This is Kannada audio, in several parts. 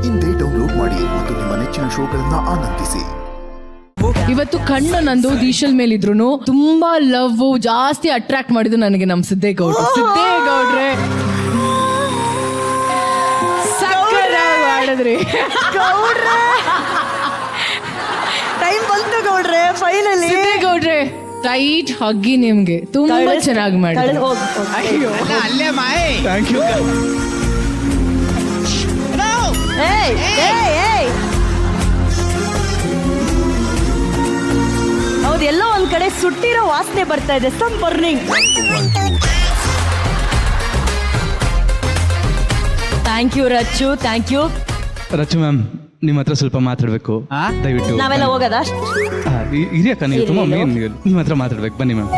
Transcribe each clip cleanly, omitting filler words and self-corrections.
ಇಂದೇ ಡೌನ್ಲೋಡ್ ಮಾಡಿ ಮತ್ತು ನಿಮ್ಮ ನೆಚ್ಚಿನ ಶೋಗಳನ್ನ ಆನಂದಿಸಿ. ಇವತ್ತು ಕಣ್ಣು ನಂದು ದೀಶಲ್ ಮೇಲಿದ್ರು ತುಂಬಾ ಲವ್ ಜಾಸ್ತಿ ಅಟ್ರಾಕ್ಟ್ ಮಾಡಿದ್ದು ನನಗೆ ನಮ್ ಸಿದ್ದೇಗೌಡ್ರೆ ಮಾಡಿದ್ರಿ. ಟೈಮ್ ಬಂತು ಗೌಡ್ರೆ, ಫೈನಲಿ ಸಿದ್ದೇಗೌಡ್ರೆ ಟೈಟ್ ಹಗ್ಗಿ ನಿಮ್ಗೆ ತುಂಬಾ ಚೆನ್ನಾಗಿ ಮಾಡಿ. ಅಲ್ಲೇ ಮಾಯ್ ಥ್ಯಾಂಕ್ ಯು. ಹೌದು, ಎಲ್ಲೋ ಒಂದ್ ಕಡೆ ಸುಟ್ಟಿರೋ ವಾಸನೆ ಬರ್ತಾ ಇದೆ. Some burning. Thank you Rachu, thank you. Rachu ma'am, ನಿಮ್ಮ ಹತ್ರ ಸ್ವಲ್ಪ ಮಾತಾಡ್ಬೇಕು ದಯವಿಟ್ಟು. ನಾವೆಲ್ಲ ಹೋಗೋದಾ? ಹಿರಿಯಕ್ಕ ನೀವು ತುಂಬಾ ಮೇನ್, ನಿಮ್ಮ ಹತ್ರ ಮಾತಾಡ್ಬೇಕು, ಬನ್ನಿ ಮ್ಯಾಮ್.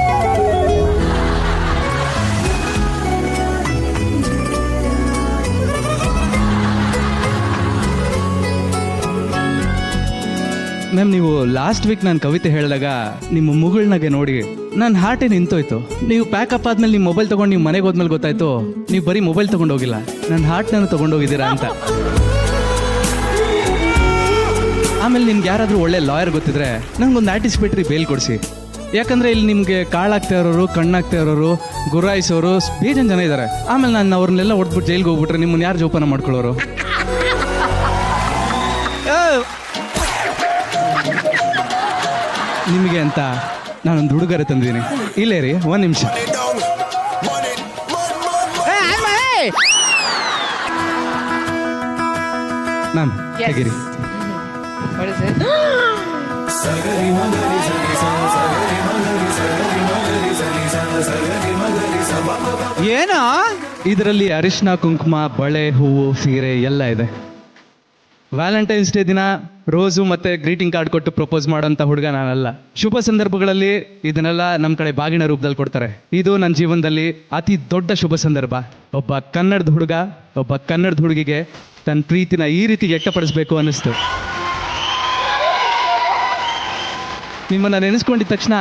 ಮ್ಯಾಮ್, ನೀವು ಲಾಸ್ಟ್ ವೀಕ್ ನಾನು ಕವಿತೆ ಹೇಳಿದಾಗ ನಿಮ್ಮ ಮುಗುಳ್ನಾಗೆ ನೋಡಿ ನನ್ನ ಹಾರ್ಟೇ ನಿಂತೋಯ್ತು. ನೀವು ಪ್ಯಾಕಪ್ ಆದ್ಮೇಲೆ ನಿಮ್ಮ ಮೊಬೈಲ್ ತೊಗೊಂಡು ನೀವು ಮನೆಗೆ ಹೋದ್ಮೇಲೆ ಗೊತ್ತಾಯ್ತು ನೀವು ಬರೀ ಮೊಬೈಲ್ ತೊಗೊಂಡು ಹೋಗಿಲ್ಲ, ನನ್ನ ಹಾರ್ಟ್ನ ತೊಗೊಂಡೋಗಿದ್ದೀರಾ ಅಂತ. ಆಮೇಲೆ ನಿಮ್ಗೆ ಯಾರಾದರೂ ಒಳ್ಳೆ ಲಾಯರ್ ಗೊತ್ತಿದ್ರೆ ನಂಗೊಂದು ಆಂಟಿಸಿಪೇಟರಿ ಬೇಲ್ ಕೊಡಿಸಿ. ಯಾಕಂದರೆ ಇಲ್ಲಿ ನಿಮಗೆ ಕಾಳಾಗ್ತಾ ಇರೋರು, ಕಣ್ಣಾಗ್ತಾ ಇರೋರು, ಗುರಾಯಿಸೋರು ಬೇಜನ್ ಜನ ಇದ್ದಾರೆ. ಆಮೇಲೆ ನಾನು ಅವ್ರನ್ನೆಲ್ಲ ಹೊಡ್ಬಿಟ್ಟು ಜೈಲ್ಗೆ ಹೋಗ್ಬಿಟ್ರೆ ನಿಮ್ಮನ್ನು ಯಾರು ಜೋಪಾನ ಮಾಡ್ಕೊಳ್ಳೋರು? ನಿಮಗೆ ಅಂತ ನಾನೊಂದು ಹುಡುಗರೆ ತಂದಿದ್ದೀನಿ. ಇಲ್ಲೇ ರೀ, ಒಂದು ನಿಮಿಷ. ಮ್ಯಾಮ್ ಹೇಗಿರಿ? ಏನೋ ಇದರಲ್ಲಿ ಅರಿಶಿನ, ಕುಂಕುಮ, ಬಳೆ, ಹೂವು, ಸೀರೆ ಎಲ್ಲ ಇದೆ. ವ್ಯಾಲೆಂಟೈನ್ಸ್ ಡೇ ದಿನ ರೋಸು ಮತ್ತು ಗ್ರೀಟಿಂಗ್ ಕಾರ್ಡ್ ಕೊಟ್ಟು ಪ್ರಪೋಸ್ ಮಾಡೋಂಥ ಹುಡುಗ ನಾನಲ್ಲ. ಶುಭ ಸಂದರ್ಭಗಳಲ್ಲಿ ಇದನ್ನೆಲ್ಲ ನಮ್ಮ ಕಡೆ ಬಾಗಿನ ರೂಪದಲ್ಲಿ ಕೊಡ್ತಾರೆ. ಇದು ನನ್ನ ಜೀವನದಲ್ಲಿ ಅತಿ ದೊಡ್ಡ ಶುಭ ಸಂದರ್ಭ. ಒಬ್ಬ ಕನ್ನಡದ ಹುಡುಗ, ಒಬ್ಬ ಕನ್ನಡದ ಹುಡುಗಿಗೆ ತನ್ನ ಪ್ರೀತಿನ ಈ ರೀತಿ ವ್ಯಕ್ತಪಡಿಸ್ಬೇಕು ಅನ್ನಿಸ್ತು. ನಿಮ್ಮನ್ನು ನೆನೆಸ್ಕೊಂಡಿದ್ದ ತಕ್ಷಣ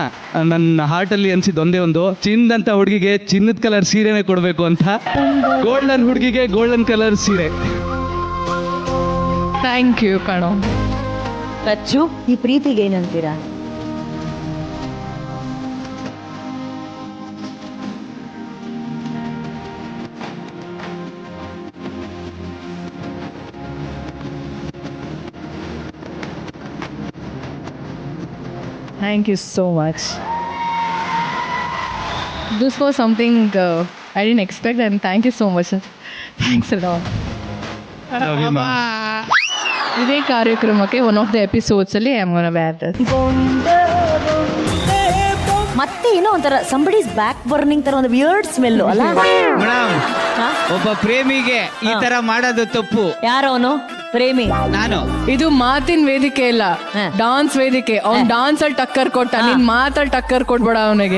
ನನ್ನ ಹಾರ್ಟಲ್ಲಿ ಅನಿಸಿದ್ದು ಒಂದೇ ಒಂದು, ಚಿನ್ನದಂಥ ಹುಡುಗಿಗೆ ಚಿನ್ನದ ಕಲರ್ ಸೀರೆನೇ ಕೊಡಬೇಕು ಅಂತ. ಗೋಲ್ಡನ್ ಹುಡುಗಿಗೆ ಗೋಲ್ಡನ್ ಕಲರ್ ಸೀರೆ. ಥ್ಯಾಂಕ್ ಯು ಕಣೋ. ರಚ್ಚು, ಈ ಪ್ರೀತಿಗೆ ಏನಂತೀರಾ? Thank you so much. This was something I didn't expect, and thank you so much. Thanks a lot. ಇದೇ ಕಾರ್ಯಕ್ರಮಕ್ಕೆ ಒನ್ ಆಫ್ ದ ಎಪಿಸೋಡ್ಸ್ ಅಲ್ಲಿ I am gonna wear this. ಮತ್ತೆ ಏನೋ ಒಂಥರ ಸಂಬಡೀಸ್ ಬ್ಯಾಕ್ ಬರ್ನಿಂಗ್ ತರ ಒಂದು ವಿಯರ್ಡ್ ಸ್ಮೆಲ್ ಅಲ್ಲ ಮೇಡಮ್? ಒಬ್ಬ ಪ್ರೇಮಿಗೆ ಈ ತರ ಮಾಡೋದು ತಪ್ಪು. ಯಾರೋ ಅವನು ಪ್ರೇಮಿ? ನಾನು. ಇದು ಮಾತಿನ ವೇದಿಕೆ ಇಲ್ಲ, ಡಾನ್ಸ್ ವೇದಿಕೆ. ಅವ್ನ್ ಡಾನ್ಸ್ ಅಲ್ಲಿ ಟಕ್ಕರ್ ಕೊಟ್ಟ, ನೀನ್ ಮಾತಲ್ಲಿ ಟಕ್ಕರ್ ಕೊಡ್ಬೇಡ ಅವನಿಗೆ.